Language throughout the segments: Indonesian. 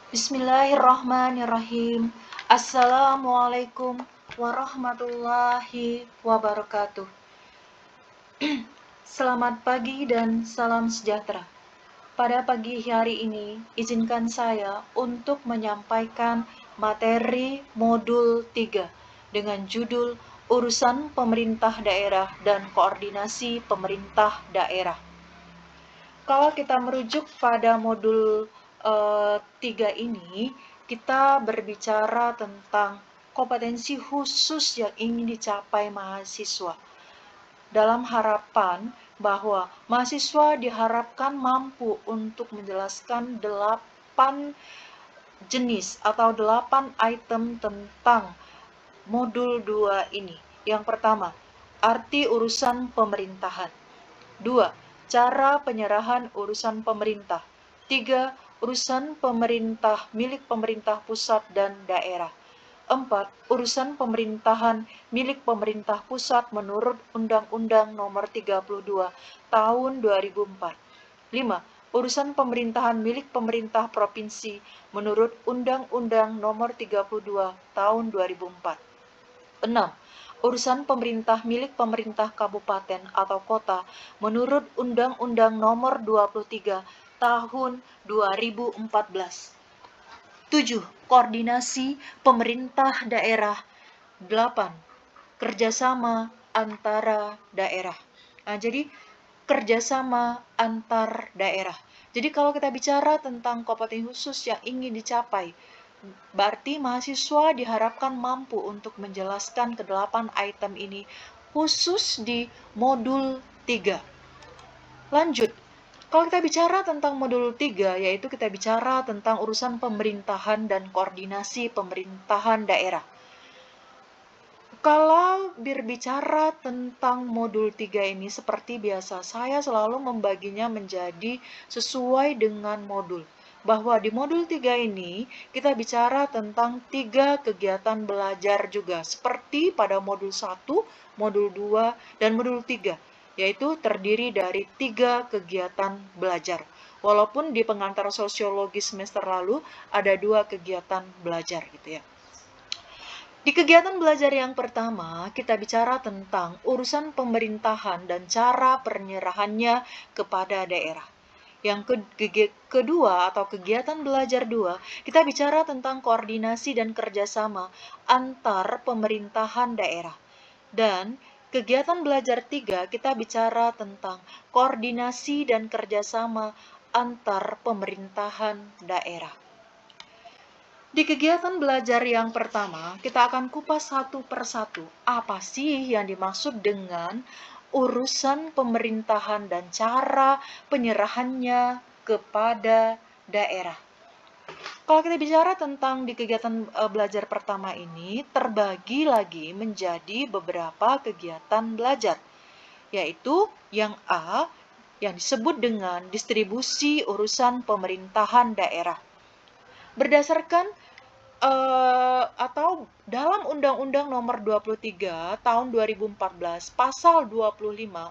Bismillahirrahmanirrahim. Assalamualaikum warahmatullahi wabarakatuh. Selamat pagi dan salam sejahtera. Pada pagi hari ini, izinkan saya untuk menyampaikan materi modul 3 dengan judul Urusan Pemerintah Daerah dan Koordinasi Pemerintah Daerah. Kalau kita merujuk pada modul 3 ini, kita berbicara tentang kompetensi khusus yang ingin dicapai mahasiswa. Dalam harapan bahwa mahasiswa diharapkan mampu untuk menjelaskan 8 jenis atau 8 item tentang modul 2 ini. Yang pertama, arti urusan pemerintahan. 2. Cara penyerahan urusan pemerintah. 3. Urusan pemerintah milik pemerintah pusat dan daerah. 4. Urusan pemerintahan milik pemerintah pusat menurut Undang-Undang Nomor 32 Tahun 2004. 5. Urusan pemerintahan milik pemerintah provinsi menurut Undang-Undang Nomor 32 Tahun 2004. 6. Urusan pemerintah milik pemerintah kabupaten atau kota menurut Undang-Undang Nomor 23 Tahun 2014. 7. Koordinasi pemerintah daerah. 8. Kerjasama antara daerah. Nah, jadi kerjasama antar daerah. Jadi kalau kita bicara tentang kompetensi khusus yang ingin dicapai, berarti mahasiswa diharapkan mampu untuk menjelaskan ke-8 item ini khusus di modul 3. Lanjut, kalau kita bicara tentang modul 3, yaitu kita bicara tentang urusan pemerintahan dan koordinasi pemerintahan daerah. Kalau berbicara tentang modul 3 ini, seperti biasa, saya selalu membaginya menjadi sesuai dengan modul. Bahwa di modul 3 ini, kita bicara tentang 3 kegiatan belajar juga. Seperti pada modul 1, modul 2, dan modul 3. Yaitu terdiri dari 3 kegiatan belajar. Walaupun di pengantar sosiologi semester lalu, ada 2 kegiatan belajar gitu ya. Di kegiatan belajar yang pertama, kita bicara tentang urusan pemerintahan dan cara penyerahannya kepada daerah. Yang kedua atau kegiatan belajar 2, kita bicara tentang koordinasi dan kerjasama antar pemerintahan daerah. Dan kegiatan belajar 3, kita bicara tentang koordinasi dan kerjasama antar pemerintahan daerah. Di kegiatan belajar yang pertama, kita akan kupas satu persatu. Apa sih yang dimaksud dengan urusan pemerintahan dan cara penyerahannya kepada daerah? Kalau kita bicara tentang di kegiatan belajar pertama ini, terbagi lagi menjadi beberapa kegiatan belajar. Yaitu yang A, yang disebut dengan distribusi urusan pemerintahan daerah. Berdasarkan atau dalam Undang-Undang Nomor 23 Tahun 2014 Pasal 25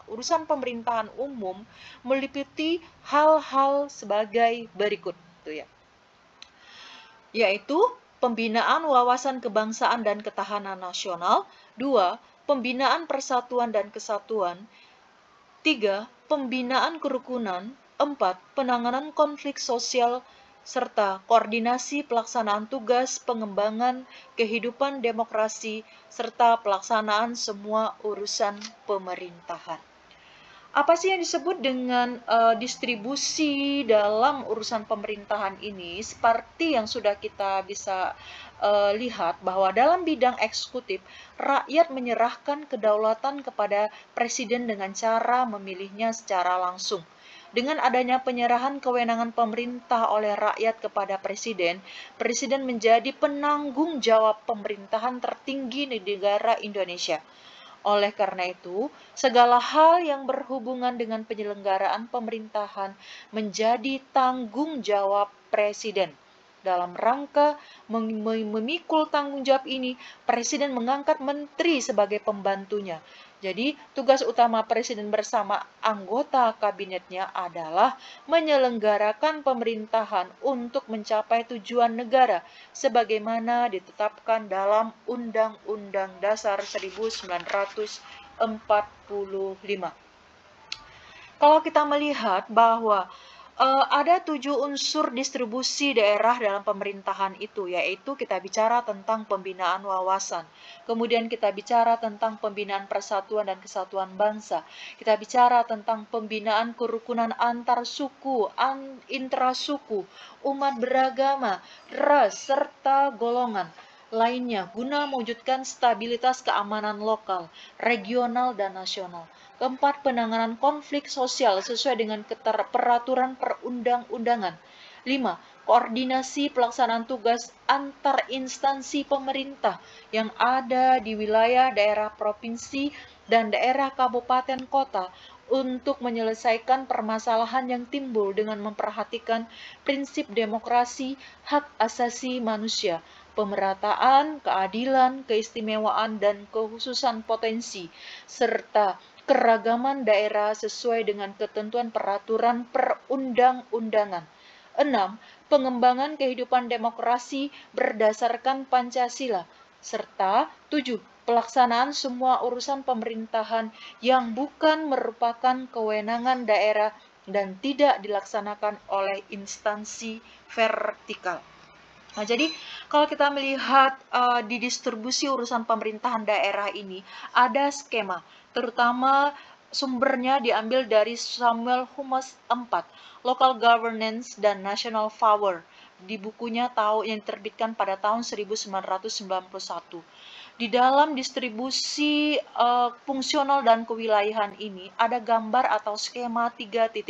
urusan pemerintahan umum meliputi hal-hal sebagai berikut ya. Yaitu pembinaan wawasan kebangsaan dan ketahanan nasional, 2. Pembinaan persatuan dan kesatuan, 3. Pembinaan kerukunan, 4. Penanganan konflik sosial, serta koordinasi pelaksanaan tugas pengembangan kehidupan demokrasi, serta pelaksanaan semua urusan pemerintahan. Apa sih yang disebut dengan distribusi dalam urusan pemerintahan ini? Seperti yang sudah kita bisa lihat bahwa dalam bidang eksekutif, rakyat menyerahkan kedaulatan kepada presiden dengan cara memilihnya secara langsung. Dengan adanya penyerahan kewenangan pemerintah oleh rakyat kepada presiden, presiden menjadi penanggung jawab pemerintahan tertinggi di negara Indonesia. Oleh karena itu, segala hal yang berhubungan dengan penyelenggaraan pemerintahan menjadi tanggung jawab presiden. Dalam rangka memikul tanggung jawab ini, Presiden mengangkat menteri sebagai pembantunya. Jadi, tugas utama Presiden bersama anggota kabinetnya adalah menyelenggarakan pemerintahan untuk mencapai tujuan negara sebagaimana ditetapkan dalam Undang-Undang Dasar 1945. Kalau kita melihat bahwa ada 7 unsur distribusi daerah dalam pemerintahan itu, yaitu kita bicara tentang pembinaan wawasan, kemudian kita bicara tentang pembinaan persatuan dan kesatuan bangsa, kita bicara tentang pembinaan kerukunan antar suku, intrasuku, umat beragama, ras, serta golongan lainnya guna mewujudkan stabilitas keamanan lokal, regional, dan nasional. Keempat, penanganan konflik sosial sesuai dengan peraturan perundang-undangan. 5. Koordinasi pelaksanaan tugas antar instansi pemerintah yang ada di wilayah daerah provinsi dan daerah kabupaten kota untuk menyelesaikan permasalahan yang timbul dengan memperhatikan prinsip demokrasi, hak asasi manusia, pemerataan, keadilan, keistimewaan, dan kekhususan potensi, serta keragaman daerah sesuai dengan ketentuan peraturan perundang-undangan. 6. Pengembangan kehidupan demokrasi berdasarkan Pancasila. Serta 7. Pelaksanaan semua urusan pemerintahan yang bukan merupakan kewenangan daerah dan tidak dilaksanakan oleh instansi vertikal. Nah, jadi kalau kita melihat di distribusi urusan pemerintahan daerah ini, ada skema, terutama sumbernya diambil dari Samuel Hummes 4, Local Governance dan National Power, di bukunya yang diterbitkan pada tahun 1991. Di dalam distribusi fungsional dan kewilayahan ini, ada gambar atau skema 3.1,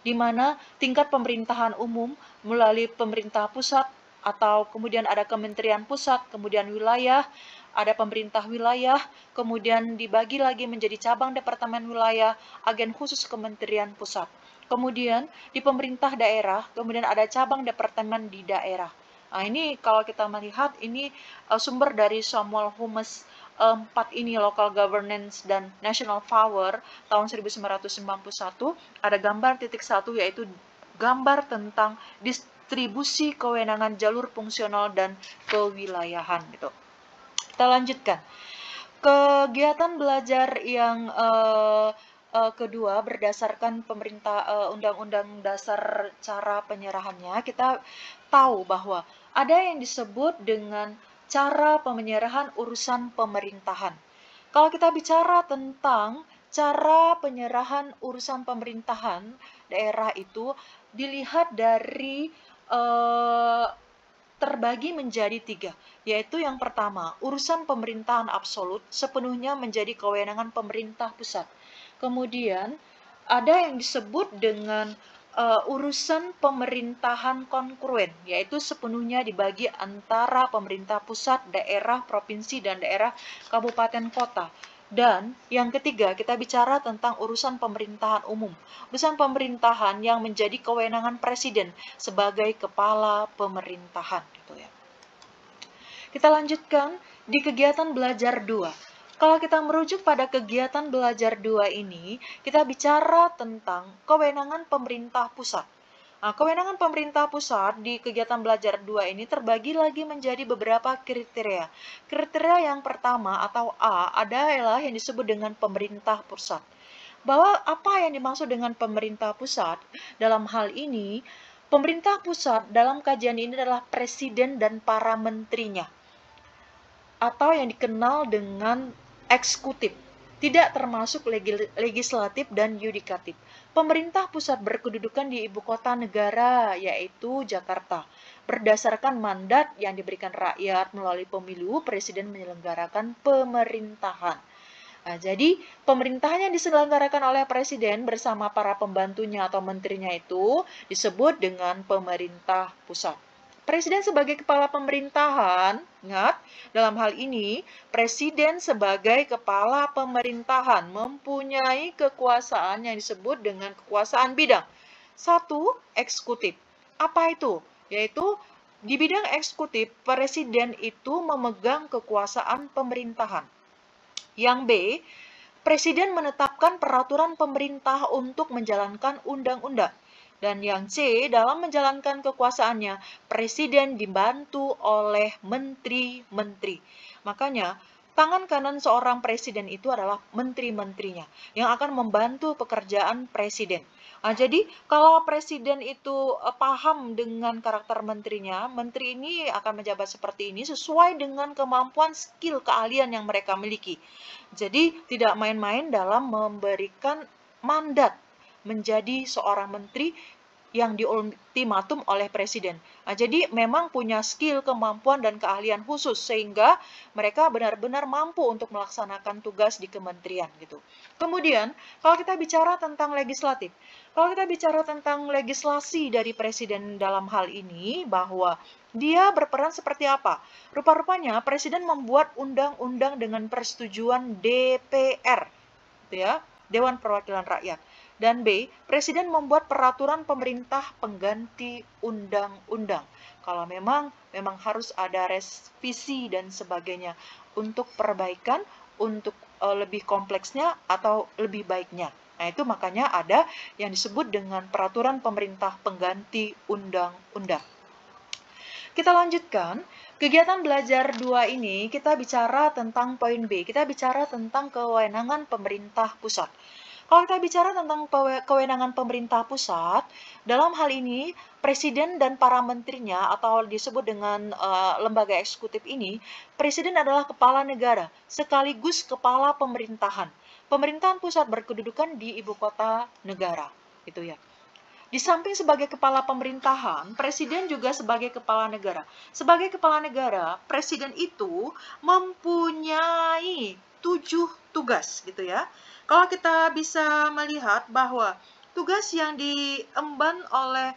di mana tingkat pemerintahan umum melalui pemerintah pusat, atau kemudian ada kementerian pusat, kemudian wilayah, ada pemerintah wilayah, kemudian dibagi lagi menjadi cabang departemen wilayah, agen khusus kementerian pusat. Kemudian di pemerintah daerah, kemudian ada cabang departemen di daerah. Nah, ini kalau kita melihat ini sumber dari Samuel Hummes 4 ini, Local Governance dan National Power tahun 1991, ada gambar titik 1, yaitu gambar tentang distribusi kewenangan jalur fungsional dan kewilayahan gitu. Kita lanjutkan. Kegiatan belajar yang kedua berdasarkan Undang-Undang Dasar cara penyerahannya, kita tahu bahwa ada yang disebut dengan cara penyerahan urusan pemerintahan. Kalau kita bicara tentang cara penyerahan urusan pemerintahan daerah itu dilihat dari terbagi menjadi 3, yaitu yang pertama, urusan pemerintahan absolut sepenuhnya menjadi kewenangan pemerintah pusat. Kemudian ada yang disebut dengan urusan pemerintahan kongruen, yaitu sepenuhnya dibagi antara pemerintah pusat, daerah, provinsi, dan daerah kabupaten kota. Dan yang ketiga, kita bicara tentang urusan pemerintahan umum. Urusan pemerintahan yang menjadi kewenangan presiden sebagai kepala pemerintahan. Gitu ya. Kita lanjutkan di kegiatan belajar 2. Kalau kita merujuk pada kegiatan belajar 2 ini, kita bicara tentang kewenangan pemerintah pusat. Nah, kewenangan pemerintah pusat di kegiatan belajar 2 ini terbagi lagi menjadi beberapa kriteria. Kriteria yang pertama atau A adalah yang disebut dengan pemerintah pusat. Bahwa apa yang dimaksud dengan pemerintah pusat? Dalam hal ini, pemerintah pusat dalam kajian ini adalah presiden dan para menterinya, atau yang dikenal dengan eksekutif, tidak termasuk legislatif dan yudikatif. Pemerintah pusat berkedudukan di ibu kota negara, yaitu Jakarta. Berdasarkan mandat yang diberikan rakyat melalui pemilu, presiden menyelenggarakan pemerintahan. Nah, jadi pemerintahan yang diselenggarakan oleh presiden bersama para pembantunya atau menterinya itu disebut dengan pemerintah pusat. Presiden sebagai kepala pemerintahan, ingat, dalam hal ini, presiden sebagai kepala pemerintahan mempunyai kekuasaan yang disebut dengan kekuasaan bidang. 1. Eksekutif. Apa itu? yaitu di bidang eksekutif, presiden itu memegang kekuasaan pemerintahan. Yang B, presiden menetapkan peraturan pemerintah untuk menjalankan undang-undang. Dan yang C, dalam menjalankan kekuasaannya, presiden dibantu oleh menteri-menteri. Makanya, tangan kanan seorang presiden itu adalah menteri-menterinya yang akan membantu pekerjaan presiden. Nah, jadi kalau presiden itu paham dengan karakter menterinya, menteri ini akan menjabat seperti ini sesuai dengan kemampuan, skill, keahlian yang mereka miliki. Jadi tidak main-main dalam memberikan mandat menjadi seorang menteri yang diultimatum oleh presiden. Nah, jadi memang punya skill, kemampuan, dan keahlian khusus sehingga mereka benar-benar mampu untuk melaksanakan tugas di kementerian gitu. Kemudian, kalau kita bicara tentang legislatif, kalau kita bicara tentang legislasi dari presiden dalam hal ini, bahwa dia berperan seperti apa? Rupa-rupanya presiden membuat undang-undang dengan persetujuan DPR, gitu ya, Dewan Perwakilan Rakyat. Dan B, presiden membuat peraturan pemerintah pengganti undang-undang. Kalau memang harus ada revisi dan sebagainya untuk perbaikan, untuk lebih kompleksnya atau lebih baiknya. Nah, itu makanya ada yang disebut dengan peraturan pemerintah pengganti undang-undang. Kita lanjutkan, kegiatan belajar 2 ini kita bicara tentang poin B, kita bicara tentang kewenangan pemerintah pusat. Kalau kita bicara tentang kewenangan pemerintah pusat, dalam hal ini presiden dan para menterinya atau disebut dengan lembaga eksekutif ini, presiden adalah kepala negara sekaligus kepala pemerintahan. Pemerintahan pusat berkedudukan di ibu kota negara, gitu ya. Di samping sebagai kepala pemerintahan, presiden juga sebagai kepala negara. Sebagai kepala negara, presiden itu mempunyai 7 tugas gitu ya. Kalau kita bisa melihat bahwa tugas yang diemban oleh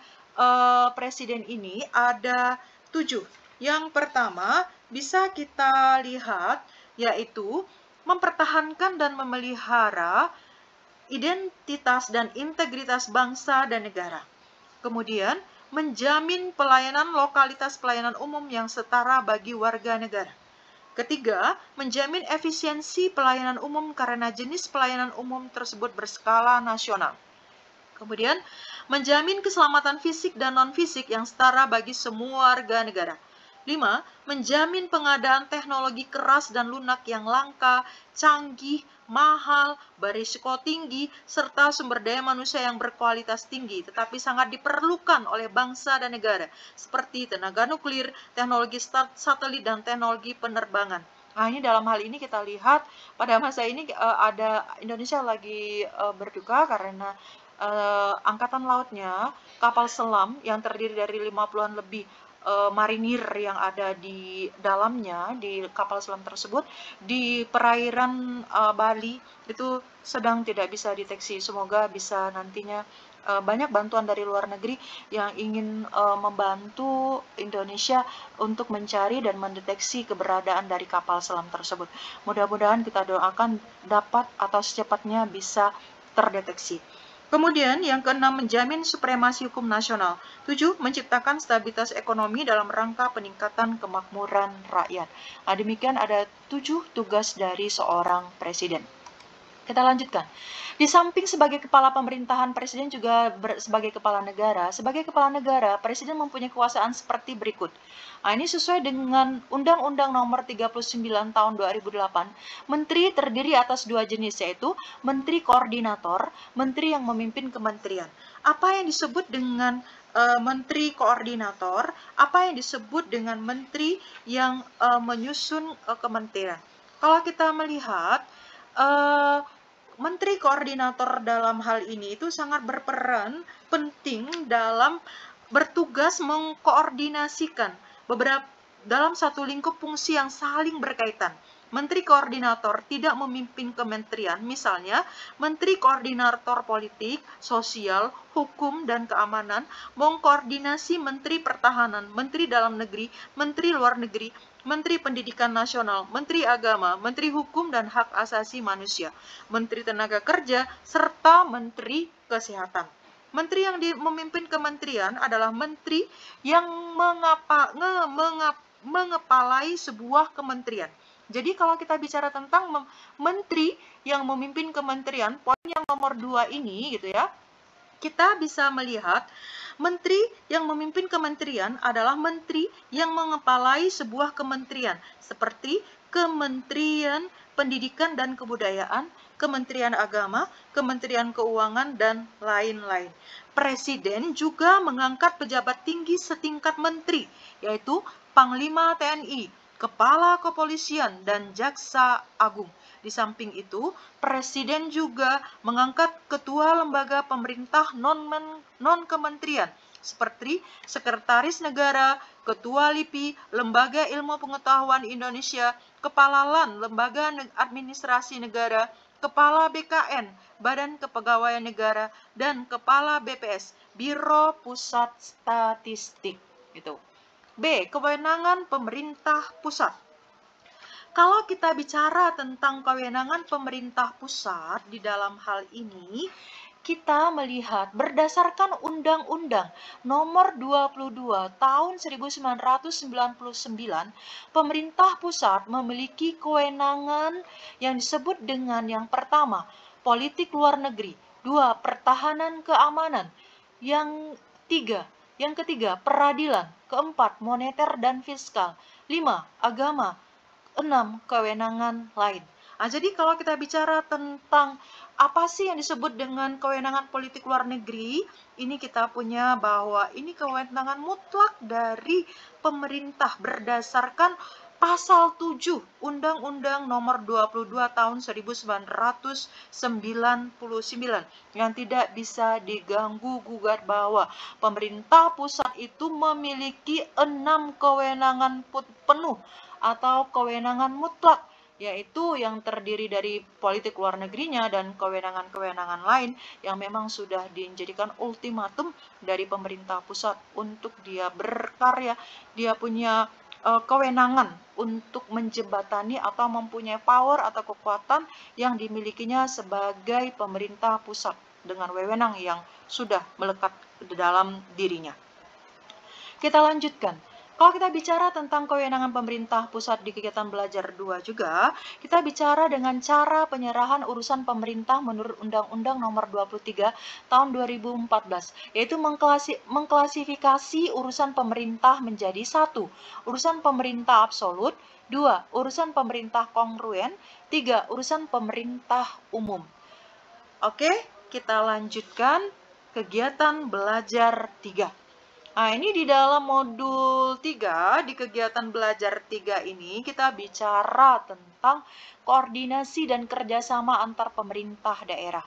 presiden ini ada 7. Yang pertama bisa kita lihat yaitu mempertahankan dan memelihara identitas dan integritas bangsa dan negara. Kemudian, menjamin pelayanan lokalitas pelayanan umum yang setara bagi warga negara. Ketiga, menjamin efisiensi pelayanan umum karena jenis pelayanan umum tersebut berskala nasional. Kemudian, menjamin keselamatan fisik dan non-fisik yang setara bagi semua warga negara. 5. Menjamin pengadaan teknologi keras dan lunak yang langka, canggih, mahal, berisiko tinggi, serta sumber daya manusia yang berkualitas tinggi, tetapi sangat diperlukan oleh bangsa dan negara, seperti tenaga nuklir, teknologi satelit, dan teknologi penerbangan. Nah, ini dalam hal ini kita lihat pada masa ini ada Indonesia lagi berduka karena angkatan lautnya, kapal selam yang terdiri dari 50-an lebih marinir yang ada di dalamnya, di kapal selam tersebut, di perairan Bali itu sedang tidak bisa deteksi. Semoga bisa nantinya banyak bantuan dari luar negeri yang ingin membantu Indonesia untuk mencari dan mendeteksi keberadaan dari kapal selam tersebut. Mudah-mudahan kita doakan dapat atau secepatnya bisa terdeteksi. Kemudian yang keenam, menjamin supremasi hukum nasional. 7. Menciptakan stabilitas ekonomi dalam rangka peningkatan kemakmuran rakyat. Nah, demikian ada 7 tugas dari seorang presiden. Kita lanjutkan. Di samping sebagai kepala pemerintahan, presiden juga sebagai kepala negara. Sebagai kepala negara, presiden mempunyai kekuasaan seperti berikut. Nah, ini sesuai dengan Undang-Undang Nomor 39 Tahun 2008, menteri terdiri atas 2 jenis, yaitu menteri koordinator, menteri yang memimpin kementerian. Apa yang disebut dengan menteri koordinator? Apa yang disebut dengan menteri yang menyusun kementerian? Kalau kita melihat menteri koordinator dalam hal ini itu sangat berperan penting dalam bertugas mengkoordinasikan beberapa dalam satu lingkup fungsi yang saling berkaitan. Menteri koordinator tidak memimpin kementerian, misalnya menteri koordinator politik, sosial, hukum, dan keamanan mengkoordinasi menteri pertahanan, menteri dalam negeri, menteri luar negeri, menteri pendidikan nasional, menteri agama, menteri hukum dan hak asasi manusia, menteri tenaga kerja, serta menteri kesehatan. Menteri yang memimpin kementerian adalah menteri yang mengepalai sebuah kementerian. Jadi kalau kita bicara tentang menteri yang memimpin kementerian, poin yang nomor 2 ini gitu ya, kita bisa melihat menteri yang memimpin kementerian adalah menteri yang mengepalai sebuah kementerian, seperti Kementerian Pendidikan dan Kebudayaan, Kementerian Agama, Kementerian Keuangan, dan lain-lain. Presiden juga mengangkat pejabat tinggi setingkat menteri, yaitu Panglima TNI, Kepala Kepolisian, dan Jaksa Agung. Di samping itu, Presiden juga mengangkat ketua lembaga pemerintah non-kementerian, seperti Sekretaris Negara, Ketua LIPI, Lembaga Ilmu Pengetahuan Indonesia, Kepala LAN, Lembaga Administrasi Negara, Kepala BKN, Badan Kepegawaian Negara, dan Kepala BPS, Biro Pusat Statistik. Gitu. B. Kewenangan pemerintah pusat. Kalau kita bicara tentang kewenangan pemerintah pusat di dalam hal ini, kita melihat berdasarkan Undang-Undang Nomor 22 Tahun 1999, pemerintah pusat memiliki kewenangan yang disebut dengan yang pertama, politik luar negeri, 2, pertahanan keamanan, yang ketiga, peradilan, keempat, moneter dan fiskal, 5, agama, 6, kewenangan lain. Nah, jadi kalau kita bicara tentang apa sih yang disebut dengan kewenangan politik luar negeri, ini kita punya bahwa ini kewenangan mutlak dari pemerintah berdasarkan Pasal 7 Undang-Undang Nomor 22 Tahun 1999 yang tidak bisa diganggu-gugat, bahwa pemerintah pusat itu memiliki 6 kewenangan penuh atau kewenangan mutlak, yaitu yang terdiri dari politik luar negerinya dan kewenangan-kewenangan lain yang memang sudah dijadikan ultimatum dari pemerintah pusat untuk dia berkarya, dia punya kewenangan untuk menjembatani atau mempunyai power atau kekuatan yang dimilikinya sebagai pemerintah pusat dengan wewenang yang sudah melekat di dalam dirinya. Kita lanjutkan. Kalau kita bicara tentang kewenangan pemerintah pusat di kegiatan belajar 2 juga, kita bicara dengan cara penyerahan urusan pemerintah menurut Undang-Undang Nomor 23 Tahun 2014, yaitu mengklasifikasi urusan pemerintah menjadi 1, urusan pemerintah absolut, 2, urusan pemerintah kongruen, 3, urusan pemerintah umum. Oke, kita lanjutkan kegiatan belajar 3. Nah, ini di dalam modul 3, di kegiatan belajar 3 ini, kita bicara tentang koordinasi dan kerjasama antar pemerintah daerah.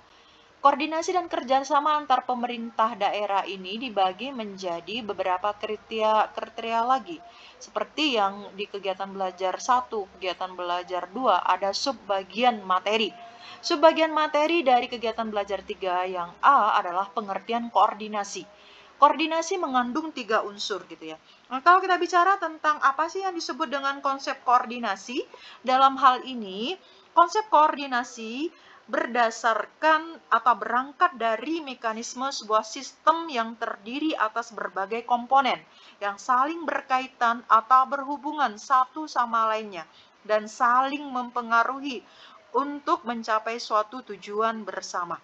Koordinasi dan kerjasama antar pemerintah daerah ini dibagi menjadi beberapa kriteria lagi. Seperti yang di kegiatan belajar 1, kegiatan belajar 2, ada subbagian materi. Subbagian materi dari kegiatan belajar 3 yang A adalah pengertian koordinasi. Koordinasi mengandung 3 unsur gitu ya. Nah, kalau kita bicara tentang apa sih yang disebut dengan konsep koordinasi, dalam hal ini konsep koordinasi berdasarkan atau berangkat dari mekanisme sebuah sistem yang terdiri atas berbagai komponen yang saling berkaitan atau berhubungan satu sama lainnya dan saling mempengaruhi untuk mencapai suatu tujuan bersama.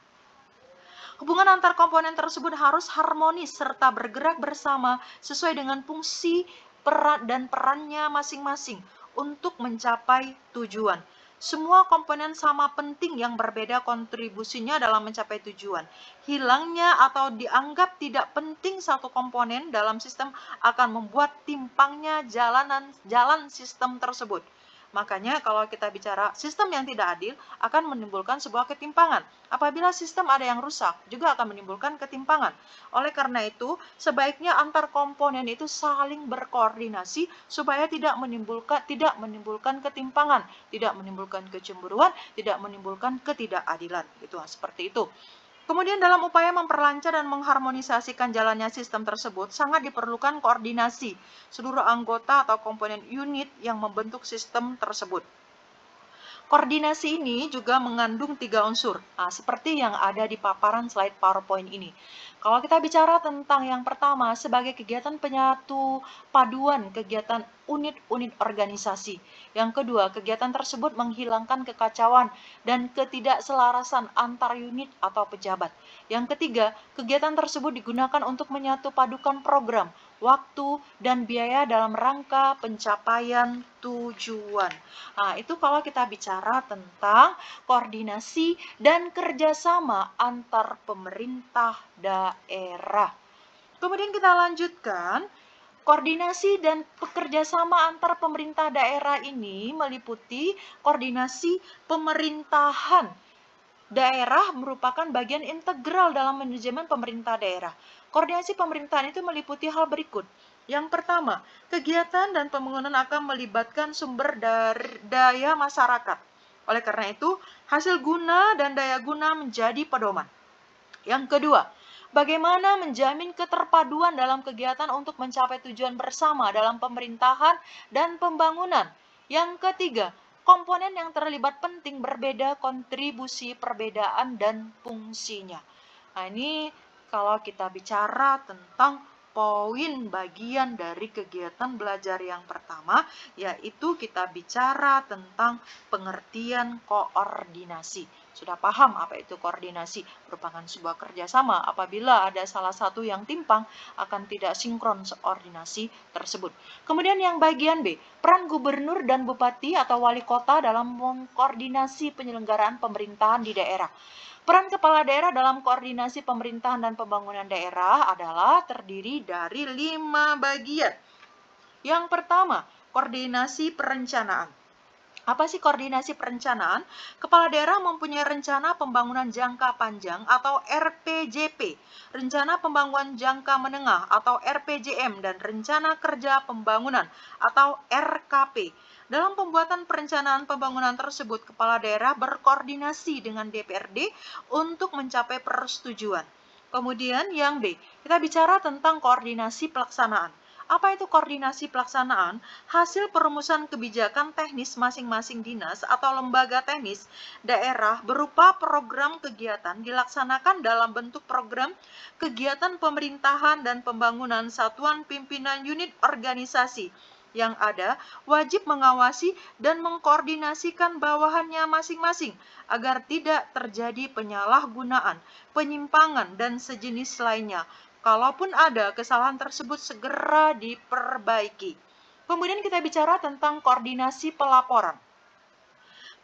Hubungan antar komponen tersebut harus harmonis serta bergerak bersama sesuai dengan fungsi dan perannya masing-masing untuk mencapai tujuan. Semua komponen sama penting yang berbeda kontribusinya dalam mencapai tujuan. Hilangnya atau dianggap tidak penting satu komponen dalam sistem akan membuat timpangnya jalan sistem tersebut. Makanya kalau kita bicara sistem yang tidak adil akan menimbulkan sebuah ketimpangan. Apabila sistem ada yang rusak, juga akan menimbulkan ketimpangan. Oleh karena itu, sebaiknya antar komponen itu saling berkoordinasi supaya tidak menimbulkan ketimpangan, tidak menimbulkan kecemburuan, tidak menimbulkan ketidakadilan. Gitu, seperti itu. Kemudian dalam upaya memperlancar dan mengharmonisasikan jalannya sistem tersebut, sangat diperlukan koordinasi seluruh anggota atau komponen unit yang membentuk sistem tersebut. Koordinasi ini juga mengandung 3 unsur, seperti yang ada di paparan slide PowerPoint ini. Kalau kita bicara tentang yang pertama, sebagai kegiatan penyatu paduan kegiatan unit-unit organisasi. Yang kedua, kegiatan tersebut menghilangkan kekacauan dan ketidakselarasan antar unit atau pejabat. Yang ketiga, kegiatan tersebut digunakan untuk menyatu padukan program, waktu, dan biaya dalam rangka pencapaian tujuan. Nah, itu kalau kita bicara tentang koordinasi dan kerjasama antar pemerintah daerah. Kemudian kita lanjutkan, koordinasi dan bekerjasama antar pemerintah daerah ini meliputi koordinasi pemerintahan. Daerah merupakan bagian integral dalam manajemen pemerintah daerah. Koordinasi pemerintahan itu meliputi hal berikut. Yang pertama, kegiatan dan pembangunan akan melibatkan sumber daya masyarakat. Oleh karena itu, hasil guna dan daya guna menjadi pedoman. Yang kedua, bagaimana menjamin keterpaduan dalam kegiatan untuk mencapai tujuan bersama dalam pemerintahan dan pembangunan. Yang ketiga, komponen yang terlibat penting berbeda kontribusi, perbedaan, dan fungsinya. Nah, ini kalau kita bicara tentang poin bagian dari kegiatan belajar yang pertama, yaitu kita bicara tentang pengertian koordinasi. Sudah paham apa itu koordinasi? Merupakan sebuah kerjasama apabila ada salah satu yang timpang akan tidak sinkron koordinasi tersebut. Kemudian yang bagian B, peran gubernur dan bupati atau wali kota dalam mengkoordinasi penyelenggaraan pemerintahan di daerah. Peran kepala daerah dalam koordinasi pemerintahan dan pembangunan daerah adalah terdiri dari 5 bagian. Yang pertama, koordinasi perencanaan. Apa sih koordinasi perencanaan? Kepala daerah mempunyai rencana pembangunan jangka panjang atau RPJP, rencana pembangunan jangka menengah atau RPJM, dan rencana kerja pembangunan atau RKP. Dalam pembuatan perencanaan pembangunan tersebut, kepala daerah berkoordinasi dengan DPRD untuk mencapai persetujuan. Kemudian yang B, kita bicara tentang koordinasi pelaksanaan. Apa itu koordinasi pelaksanaan? Hasil perumusan kebijakan teknis masing-masing dinas atau lembaga teknis daerah berupa program kegiatan dilaksanakan dalam bentuk program kegiatan pemerintahan dan pembangunan satuan pimpinan unit organisasi yang ada wajib mengawasi dan mengkoordinasikan bawahannya masing-masing agar tidak terjadi penyalahgunaan, penyimpangan, dan sejenis lainnya. Kalaupun ada, kesalahan tersebut segera diperbaiki. Kemudian kita bicara tentang koordinasi pelaporan.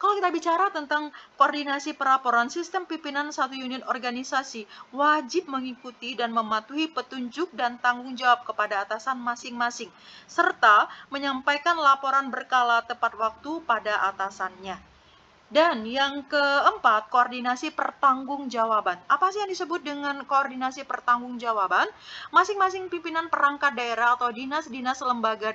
Kalau kita bicara tentang koordinasi pelaporan, sistem pimpinan satu unit organisasi wajib mengikuti dan mematuhi petunjuk dan tanggung jawab kepada atasan masing-masing, serta menyampaikan laporan berkala tepat waktu pada atasannya. Dan yang keempat, koordinasi pertanggungjawaban. Apa sih yang disebut dengan koordinasi pertanggungjawaban? Masing-masing pimpinan perangkat daerah atau dinas-dinas lembaga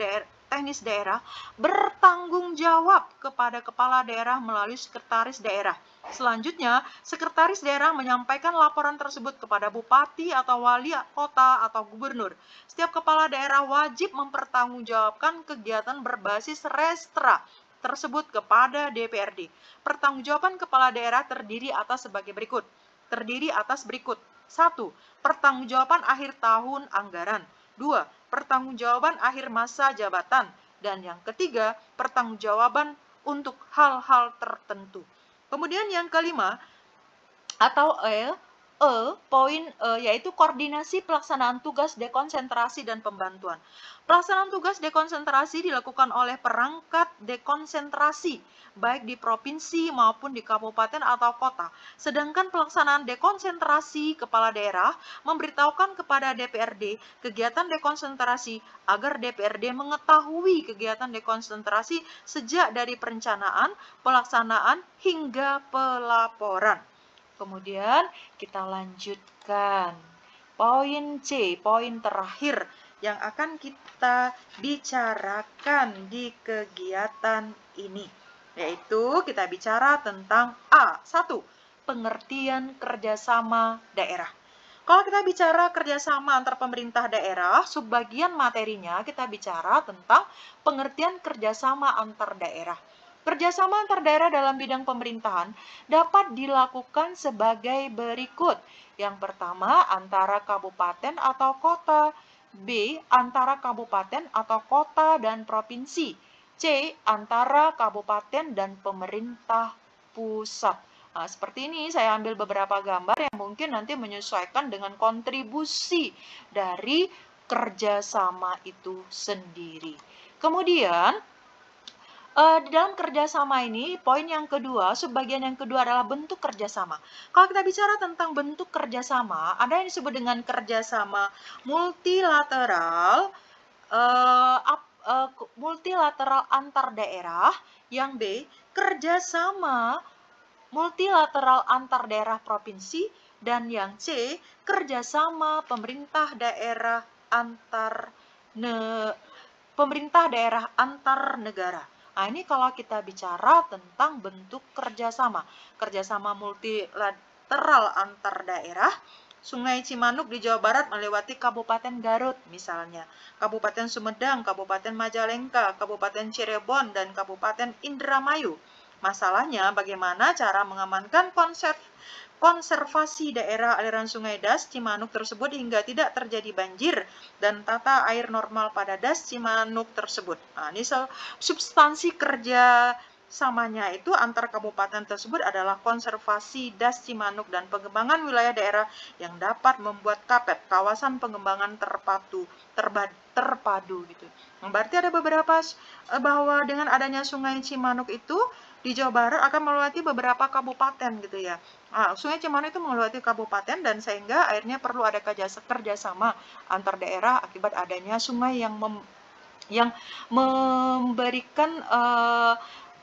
teknis daerah bertanggung jawab kepada kepala daerah melalui sekretaris daerah. Selanjutnya, sekretaris daerah menyampaikan laporan tersebut kepada bupati atau wali kota atau gubernur. Setiap kepala daerah wajib mempertanggungjawabkan kegiatan berbasis restra tersebut kepada DPRD. Pertanggungjawaban kepala daerah terdiri atas sebagai berikut. 1. Pertanggungjawaban akhir tahun anggaran. 2. Pertanggungjawaban akhir masa jabatan. Dan yang ketiga, pertanggungjawaban untuk hal-hal tertentu. Kemudian yang kelima, atau poin yaitu koordinasi pelaksanaan tugas dekonsentrasi dan pembantuan. Pelaksanaan tugas dekonsentrasi dilakukan oleh perangkat dekonsentrasi, baik di provinsi maupun di kabupaten atau kota. Sedangkan pelaksanaan dekonsentrasi kepala daerah memberitahukan kepada DPRD kegiatan dekonsentrasi agar DPRD mengetahui kegiatan dekonsentrasi sejak dari perencanaan, pelaksanaan, hingga pelaporan. Kemudian kita lanjutkan. Poin C, poin terakhir yang akan kita bicarakan di kegiatan ini. Yaitu kita bicara tentang A1, pengertian kerjasama daerah. Kalau kita bicara kerjasama antar pemerintah daerah, subbagian materinya kita bicara tentang pengertian kerjasama antar daerah. Kerjasama antar daerah dalam bidang pemerintahan dapat dilakukan sebagai berikut. Yang pertama, antara kabupaten atau kota. B, antara kabupaten atau kota dan provinsi. C, antara kabupaten dan pemerintah pusat. Nah, seperti ini saya ambil beberapa gambar yang mungkin nanti menyesuaikan dengan kontribusi dari kerjasama itu sendiri. Kemudian, di dalam kerjasama ini, poin yang kedua, subbagian yang kedua adalah bentuk kerjasama. Kalau kita bicara tentang bentuk kerjasama, ada yang disebut dengan kerjasama multilateral, multilateral antar daerah. Yang B, kerjasama multilateral antar daerah provinsi. Dan yang C, kerjasama pemerintah daerah antar negara. Nah, ini kalau kita bicara tentang bentuk kerjasama. Kerjasama multilateral antar daerah, Sungai Cimanuk di Jawa Barat melewati Kabupaten Garut misalnya, Kabupaten Sumedang, Kabupaten Majalengka, Kabupaten Cirebon, dan Kabupaten Indramayu. Masalahnya bagaimana cara mengamankan konservasi daerah aliran Sungai Das Cimanuk tersebut hingga tidak terjadi banjir dan tata air normal pada Das Cimanuk tersebut. Nah, ini substansi kerja samanya itu antar kabupaten tersebut adalah konservasi Das Cimanuk dan pengembangan wilayah daerah yang dapat membuat KAPET, kawasan pengembangan terpadu gitu. Nah, berarti ada beberapa bahwa dengan adanya Sungai Cimanuk itu di Jawa Barat akan melewati beberapa kabupaten gitu ya. Nah, Sungai Cimanuk itu melewati kabupaten dan sehingga akhirnya perlu ada kerjasama antar daerah akibat adanya sungai yang memberikan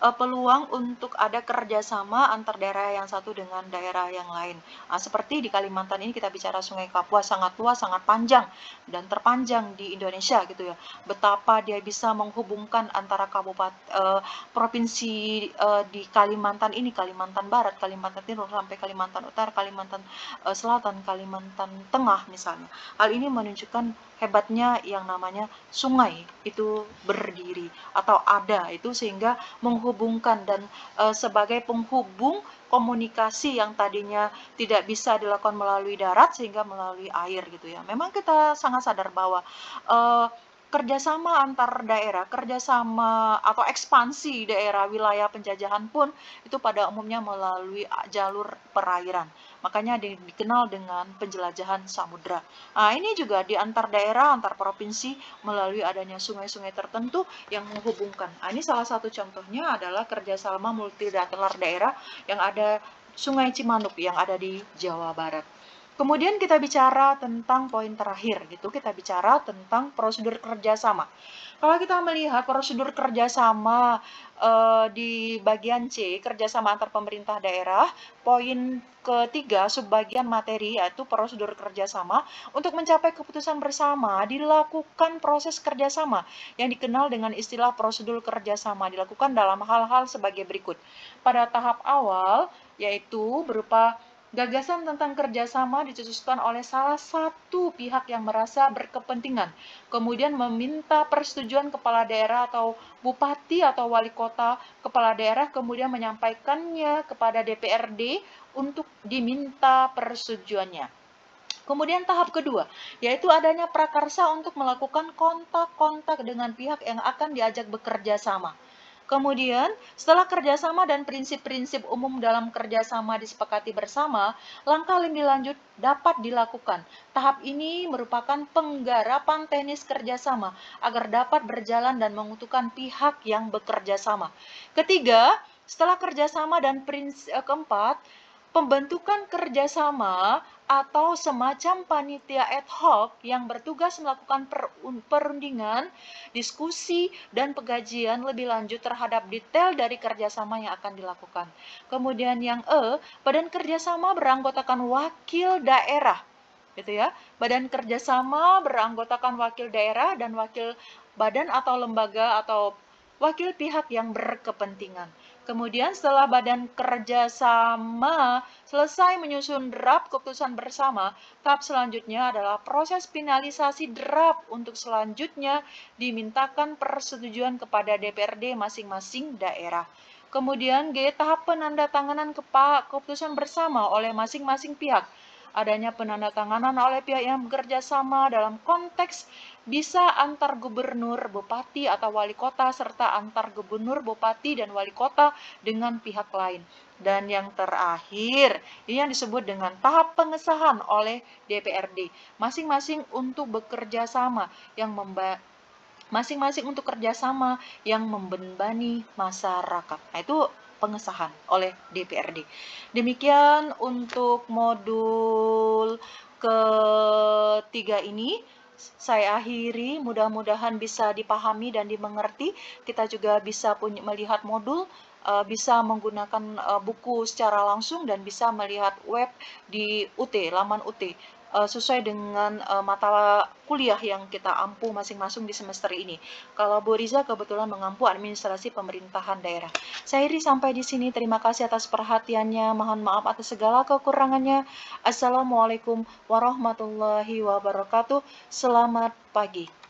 peluang untuk ada kerjasama antar daerah yang satu dengan daerah yang lain. Nah, seperti di Kalimantan ini kita bicara Sungai Kapuas sangat luas, sangat panjang dan terpanjang di Indonesia gitu ya. Betapa dia bisa menghubungkan antara provinsi di Kalimantan ini, Kalimantan Barat, Kalimantan Timur sampai Kalimantan Utara, Kalimantan Selatan, Kalimantan Tengah misalnya. Hal ini menunjukkan hebatnya yang namanya sungai itu berdiri atau ada itu sehingga menghubungkan dan sebagai penghubung komunikasi yang tadinya tidak bisa dilakukan melalui darat sehingga melalui air gitu ya. Memang kita sangat sadar bahwa kerjasama antar daerah, kerjasama atau ekspansi daerah wilayah penjajahan pun itu pada umumnya melalui jalur perairan. Makanya dikenal dengan penjelajahan samudra. Nah, ini juga di antar daerah, antar provinsi melalui adanya sungai-sungai tertentu yang menghubungkan. Nah, ini salah satu contohnya adalah kerjasama multilateral daerah yang ada Sungai Cimanuk yang ada di Jawa Barat. Kemudian kita bicara tentang poin terakhir, gitu. Kita bicara tentang prosedur kerjasama. Kalau kita melihat prosedur kerjasama di bagian C, kerjasama antar pemerintah daerah, poin ketiga, subbagian materi, yaitu prosedur kerjasama. Untuk mencapai keputusan bersama, dilakukan proses kerjasama yang dikenal dengan istilah prosedur kerjasama, dilakukan dalam hal-hal sebagai berikut. Pada tahap awal, yaitu berupa gagasan tentang kerjasama dicetuskan oleh salah satu pihak yang merasa berkepentingan, kemudian meminta persetujuan kepala daerah atau bupati atau wali kota. Kepala daerah kemudian menyampaikannya kepada DPRD untuk diminta persetujuannya. Kemudian tahap kedua, yaitu adanya prakarsa untuk melakukan kontak-kontak dengan pihak yang akan diajak bekerja sama. Kemudian, setelah kerjasama dan prinsip-prinsip umum dalam kerjasama disepakati bersama, langkah lebih lanjut dapat dilakukan. Tahap ini merupakan penggarapan teknis kerjasama agar dapat berjalan dan menguntungkan pihak yang bekerja sama. Ketiga, setelah kerjasama dan keempat, pembentukan kerjasama atau semacam panitia ad hoc yang bertugas melakukan perundingan, diskusi, dan pengkajian lebih lanjut terhadap detail dari kerjasama yang akan dilakukan. Kemudian yang E, badan kerjasama beranggotakan wakil daerah, gitu ya. Badan kerjasama beranggotakan wakil daerah dan wakil badan atau lembaga atau wakil pihak yang berkepentingan. Kemudian setelah badan kerjasama selesai menyusun draft keputusan bersama, tahap selanjutnya adalah proses finalisasi draft. Untuk selanjutnya dimintakan persetujuan kepada DPRD masing-masing daerah. Kemudian G, tahap penandatanganan keputusan bersama oleh masing-masing pihak. Adanya penandatanganan oleh pihak yang bekerja sama dalam konteks bisa antar gubernur, bupati, atau wali kota, serta antar gubernur, bupati, dan wali kota dengan pihak lain. Dan yang terakhir, ini yang disebut dengan tahap pengesahan oleh DPRD. Masing-masing untuk bekerja sama yang masing-masing untuk kerjasama yang membebani masyarakat. Nah, itu pengesahan oleh DPRD. Demikian untuk modul ketiga ini. Saya akhiri, mudah-mudahan bisa dipahami dan dimengerti. Kita juga bisa melihat modul, bisa menggunakan buku secara langsung dan bisa melihat web di UT, laman UT. Sesuai dengan mata kuliah yang kita ampu masing-masing di semester ini. Kalau Bu Riza kebetulan mengampu administrasi pemerintahan daerah. Saya akhiri sampai di sini. Terima kasih atas perhatiannya. Mohon maaf atas segala kekurangannya. Assalamualaikum warahmatullahi wabarakatuh. Selamat pagi.